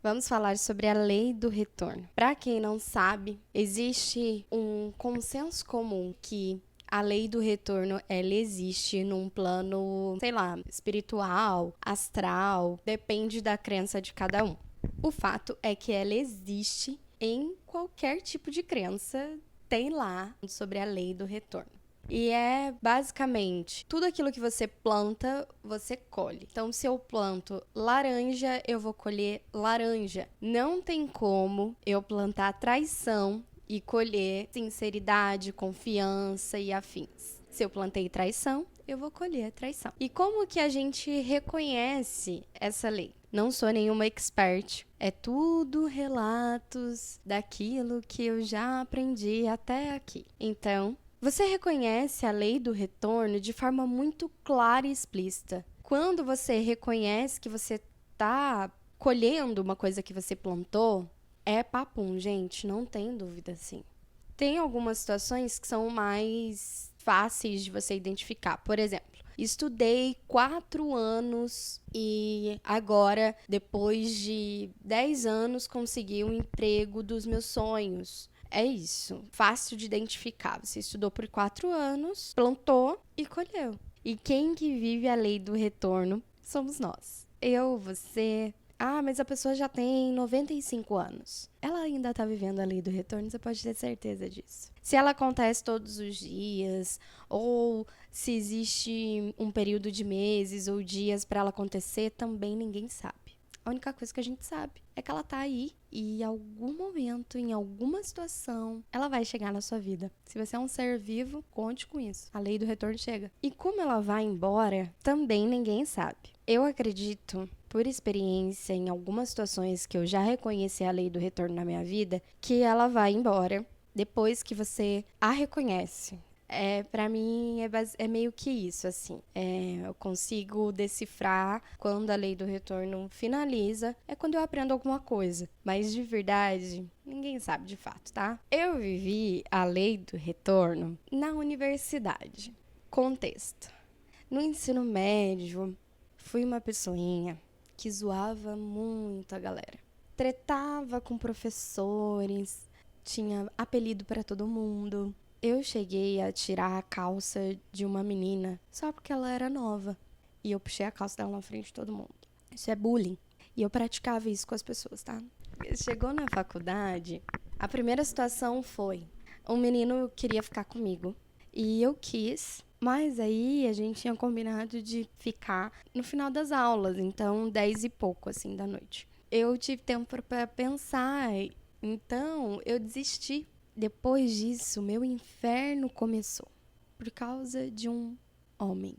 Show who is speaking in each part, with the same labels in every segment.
Speaker 1: Vamos falar sobre a lei do retorno. Para quem não sabe, existe um consenso comum que a lei do retorno, ela existe num plano, sei lá, espiritual, astral, depende da crença de cada um. O fato é que ela existe em qualquer tipo de crença, tem lá sobre a lei do retorno. E é basicamente tudo aquilo que você planta, você colhe. Então, se eu planto laranja, eu vou colher laranja. Não tem como eu plantar traição e colher sinceridade, confiança e afins. Se eu plantei traição, eu vou colher traição. E como que a gente reconhece essa lei? Não sou nenhuma expert. É tudo relatos daquilo que eu já aprendi até aqui. Então, você reconhece a lei do retorno de forma muito clara e explícita. Quando você reconhece que você está colhendo uma coisa que você plantou, é papum, gente, não tem dúvida assim. Tem algumas situações que são mais fáceis de você identificar. Por exemplo, estudei 4 anos e agora, depois de 10 anos, consegui um emprego dos meus sonhos. É isso, fácil de identificar. Você estudou por 4 anos, plantou e colheu. E quem que vive a lei do retorno somos nós. Eu, você. Ah, mas a pessoa já tem 95 anos. Ela ainda tá vivendo a lei do retorno, você pode ter certeza disso. Se ela acontece todos os dias, ou se existe um período de meses ou dias para ela acontecer, também ninguém sabe. A única coisa que a gente sabe é que ela tá aí e em algum momento, em alguma situação, ela vai chegar na sua vida. Se você é um ser vivo, conte com isso. A lei do retorno chega. E como ela vai embora, também ninguém sabe. Eu acredito, por experiência, em algumas situações que eu já reconheci a lei do retorno na minha vida, que ela vai embora depois que você a reconhece. Pra mim, é meio que isso, assim. Eu consigo decifrar quando a lei do retorno finaliza. É quando eu aprendo alguma coisa. Mas, de verdade, ninguém sabe de fato, tá? Eu vivi a lei do retorno na universidade. Contexto. No ensino médio, fui uma pessoinha que zoava muito a galera. Tretava com professores, tinha apelido pra todo mundo. Eu cheguei a tirar a calça de uma menina só porque ela era nova. E eu puxei a calça dela na frente de todo mundo. Isso é bullying. E eu praticava isso com as pessoas, tá? Chegou na faculdade, a primeira situação foi: um menino queria ficar comigo. E eu quis, mas aí a gente tinha combinado de ficar no final das aulas. Então, 10 e pouco, assim, da noite. Eu tive tempo pra pensar, então eu desisti. Depois disso, meu inferno começou. Por causa de um homem.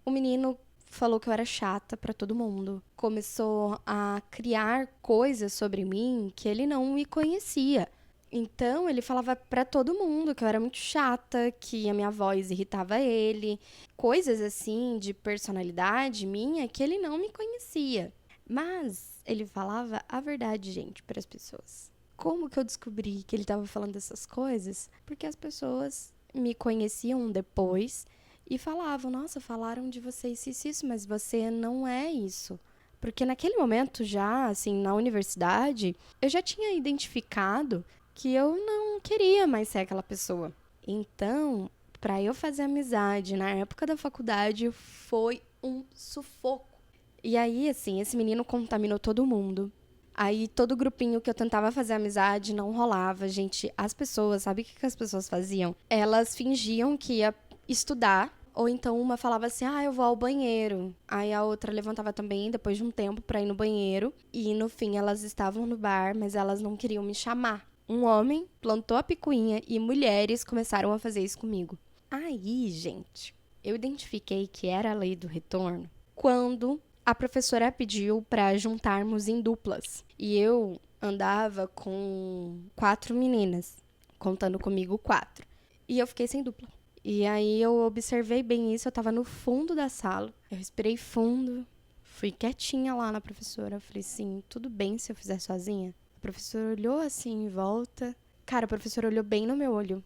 Speaker 1: O menino falou que eu era chata pra todo mundo. Começou a criar coisas sobre mim que ele não me conhecia. Então, ele falava pra todo mundo que eu era muito chata, que a minha voz irritava ele. Coisas assim de personalidade minha que ele não me conhecia. Mas ele falava a verdade, gente, para as pessoas. Como que eu descobri que ele estava falando dessas coisas? Porque as pessoas me conheciam depois e falavam: nossa, falaram de você isso, mas você não é isso. Porque naquele momento já, assim, na universidade, eu já tinha identificado que eu não queria mais ser aquela pessoa. Então, para eu fazer amizade na época da faculdade, foi um sufoco. E aí, assim, esse menino contaminou todo mundo. Aí todo grupinho que eu tentava fazer amizade não rolava, gente. As pessoas, sabe o que as pessoas faziam? Elas fingiam que ia estudar, ou então uma falava assim: ah, eu vou ao banheiro. Aí a outra levantava também, depois de um tempo, pra ir no banheiro. E no fim elas estavam no bar, mas elas não queriam me chamar. Um homem plantou a picuinha e mulheres começaram a fazer isso comigo. Aí, gente, eu identifiquei que era a lei do retorno quando a professora pediu para juntarmos em duplas. E eu andava com 4 meninas, contando comigo 4. E eu fiquei sem dupla. E aí eu observei bem isso, eu tava no fundo da sala. Eu respirei fundo, fui quietinha lá na professora. Eu falei assim: tudo bem se eu fizer sozinha? A professora olhou assim em volta. Cara, a professora olhou bem no meu olho.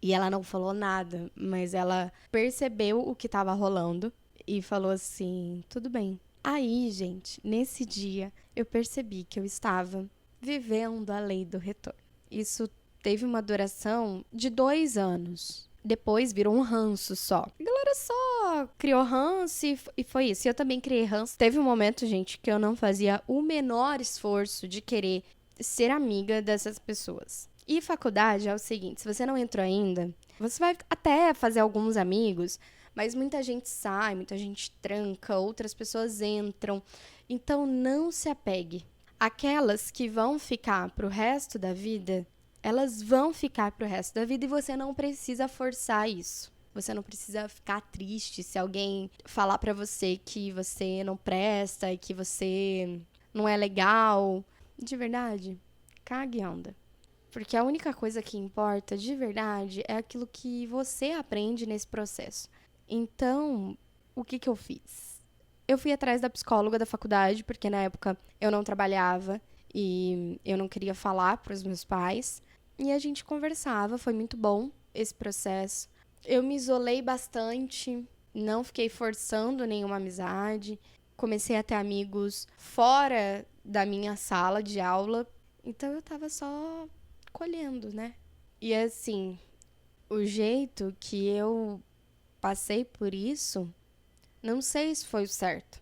Speaker 1: E ela não falou nada, mas ela percebeu o que tava rolando e falou assim: tudo bem. Aí, gente, nesse dia, eu percebi que eu estava vivendo a lei do retorno. Isso teve uma duração de 2 anos. Depois virou um ranço só. A galera só criou ranço e foi isso. E eu também criei ranço. Teve um momento, gente, que eu não fazia o menor esforço de querer ser amiga dessas pessoas. E faculdade é o seguinte, se você não entrou ainda, você vai até fazer alguns amigos, mas muita gente sai, muita gente tranca, outras pessoas entram. Então não se apegue. Aquelas que vão ficar pro resto da vida, elas vão ficar pro resto da vida e você não precisa forçar isso. Você não precisa ficar triste se alguém falar pra você que você não presta e que você não é legal. De verdade, cague e anda. Porque a única coisa que importa de verdade é aquilo que você aprende nesse processo. Então, o que eu fiz? Eu fui atrás da psicóloga da faculdade, porque na época eu não trabalhava e eu não queria falar para os meus pais. E a gente conversava, foi muito bom esse processo. Eu me isolei bastante, não fiquei forçando nenhuma amizade. Comecei a ter amigos fora da minha sala de aula. Então eu tava só colhendo, né? E assim, o jeito que eu passei por isso, não sei se foi o certo,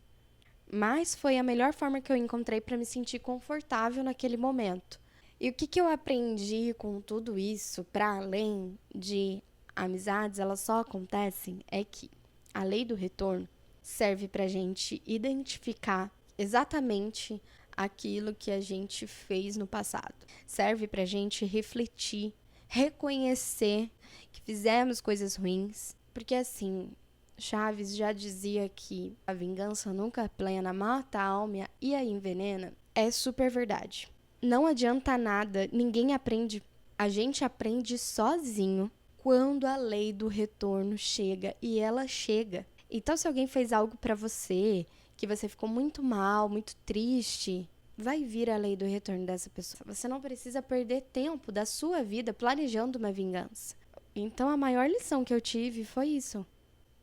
Speaker 1: mas foi a melhor forma que eu encontrei para me sentir confortável naquele momento. E o que eu aprendi com tudo isso, para além de amizades, elas só acontecem, é que a lei do retorno serve para a gente identificar exatamente aquilo que a gente fez no passado. Serve para a gente refletir, reconhecer que fizemos coisas ruins, porque assim, Chaves já dizia que a vingança nunca é plena, mata a alma e a envenena. É super verdade. Não adianta nada, ninguém aprende. A gente aprende sozinho quando a lei do retorno chega, e ela chega. Então, se alguém fez algo pra você, que você ficou muito mal, muito triste, vai vir a lei do retorno dessa pessoa. Você não precisa perder tempo da sua vida planejando uma vingança. Então, a maior lição que eu tive foi isso.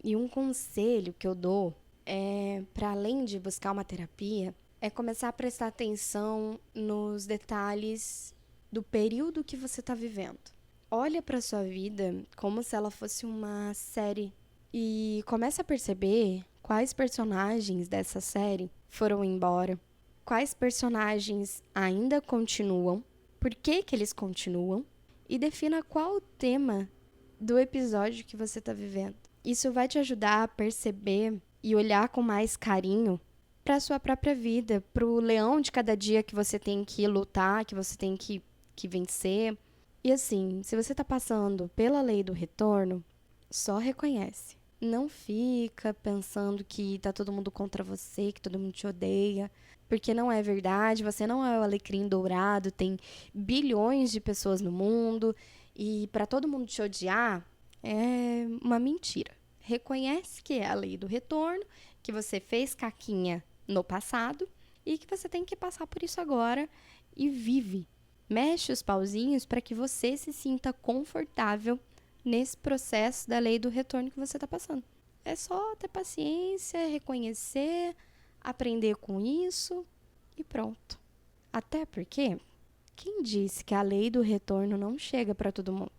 Speaker 1: E um conselho que eu dou é, para além de buscar uma terapia, é começar a prestar atenção nos detalhes do período que você está vivendo. Olha para sua vida como se ela fosse uma série e comece a perceber quais personagens dessa série foram embora, quais personagens ainda continuam, por que eles continuam e defina qual o tema do episódio que você está vivendo. Isso vai te ajudar a perceber e olhar com mais carinho para a sua própria vida, para o leão de cada dia que você tem que lutar, que você tem que vencer. E assim, se você está passando pela lei do retorno, só reconhece. Não fica pensando que tá todo mundo contra você, que todo mundo te odeia, porque não é verdade, você não é o alecrim dourado, tem bilhões de pessoas no mundo, e para todo mundo te odiar é uma mentira. Reconhece que é a lei do retorno, que você fez caquinha no passado e que você tem que passar por isso agora e vive. Mexe os pauzinhos para que você se sinta confortável nesse processo da lei do retorno que você está passando. É só ter paciência, reconhecer, aprender com isso e pronto. Até porque, quem disse que a lei do retorno não chega para todo mundo?